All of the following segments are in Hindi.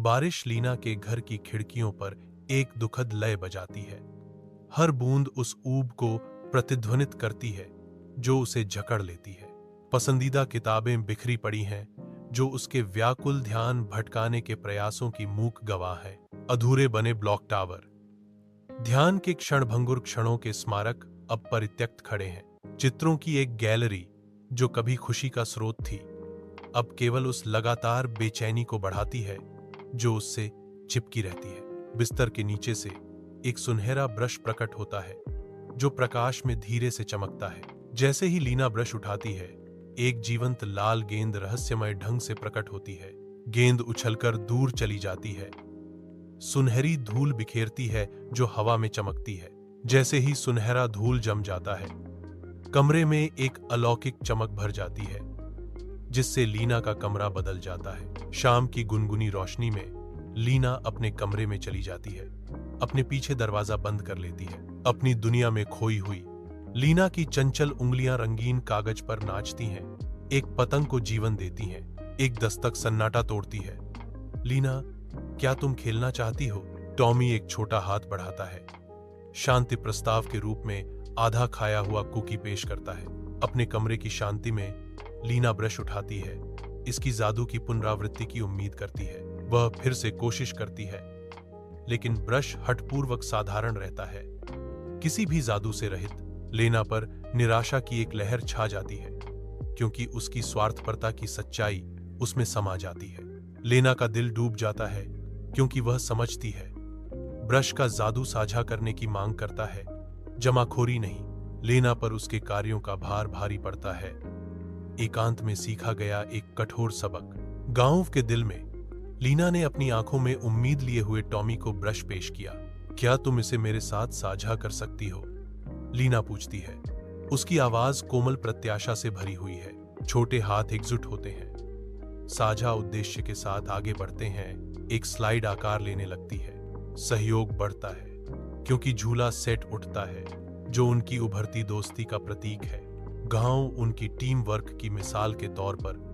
बारिश लीना के घर की खिड़कियों पर एक दुखद लय बजाती है। हर बूंद उस ऊब को प्रतिध्वनित करती है जो उसे जकड़ लेती है। पसंदीदा किताबें बिखरी पड़ी हैं जो उसके व्याकुल ध्यान भटकाने के प्रयासों की मूक गवाह है। अधूरे बने ब्लॉक टावर, ध्यान के क्षणभंगुर क्षणों के स्मारक अब परित्यक्त खड़े हैं। चित्रों की एक गैलरी जो कभी खुशी का स्रोत थी, अब केवल उस लगातार बेचैनी को बढ़ाती है जो उससे चिपकी रहती है। बिस्तर के नीचे से एक सुनहरा ब्रश प्रकट होता है जो प्रकाश में धीरे से चमकता है। जैसे ही लीना ब्रश उठाती है, एक जीवंत लाल गेंद रहस्यमय ढंग से प्रकट होती है। गेंद उछलकर दूर चली जाती है, सुनहरी धूल बिखेरती है जो हवा में चमकती है। जैसे ही सुनहरा धूल जम जाता है, कमरे में एक अलौकिक चमक भर जाती है जिससे लीना का कमरा बदल जाता है। शाम की गुनगुनी रोशनी में लीना अपने कमरे में चली जाती है, अपने पीछे दरवाजा बंद कर लेती है। अपनी दुनिया में खोई हुई लीना की चंचल उंगलियां रंगीन कागज पर नाचती हैं, एक पतंग को जीवन देती हैं। एक दस्तक सन्नाटा तोड़ती है। लीना, क्या तुम खेलना चाहती हो? टॉमी एक छोटा हाथ बढ़ाता है, शांति प्रस्ताव के रूप में आधा खाया हुआ कुकी पेश करता है। अपने कमरे की शांति में लीना ब्रश उठाती है, इसकी जादू की पुनरावृत्ति की उम्मीद करती है। वह फिर से कोशिश करती है, लेकिन ब्रश हठपूर्वक साधारण रहता है, किसी भी जादू से रहित। लीना पर निराशा की एक लहर छा जाती है क्योंकि उसकी स्वार्थपरता की सच्चाई उसमें समा जाती है। लीना का दिल डूब जाता है क्योंकि वह समझती है ब्रश का जादू साझा करने की मांग करता है, जमाखोरी नहीं। लीना पर उसके कार्यों का भार भारी पड़ता है, एकांत में सीखा गया एक कठोर सबक। गांव के दिल में लीना ने अपनी आंखों में उम्मीद लिए हुए टॉमी को ब्रश पेश किया। क्या तुम इसे मेरे साथ साझा कर सकती हो? लीना पूछती है। उसकी आवाज कोमल प्रत्याशा से भरी हुई है। छोटे हाथ एकजुट होते हैं, साझा उद्देश्य के साथ आगे बढ़ते हैं। एक स्लाइड आकार लेने लगती है, सहयोग बढ़ता है क्योंकि झूला सेट उठता है जो उनकी उभरती दोस्ती का प्रतीक है। गांव उनकी टीम वर्क की मिसाल के तौर पर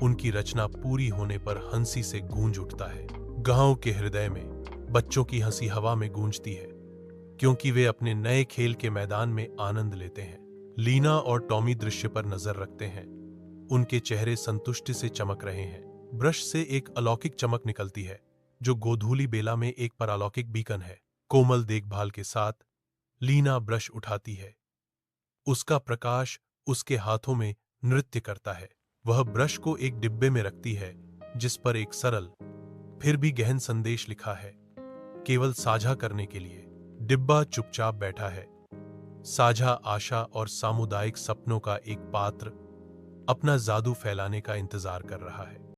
उनकी रचना पूरी होने पर हंसी से गूंज उठता है। गांव के हृदय में बच्चों की हंसी हवा में गूंजती है क्योंकि वे अपने नए खेल के मैदान में आनंद लेते हैं। लीना और टॉमी दृश्य पर नजर रखते हैं, उनके चेहरे संतुष्टि से चमक रहे हैं। ब्रश से एक अलौकिक चमक निकलती है जो गोधूली बेला में एक परलौकिक बीकन है। कोमल देखभाल के साथ लीना ब्रश उठाती है, उसका प्रकाश उसके हाथों में नृत्य करता है। वह ब्रश को एक डिब्बे में रखती है जिस पर एक सरल फिर भी गहन संदेश लिखा है, केवल साझा करने के लिए। डिब्बा चुपचाप बैठा है, साझा आशा और सामुदायिक सपनों का एक पात्र अपना जादू फैलाने का इंतजार कर रहा है।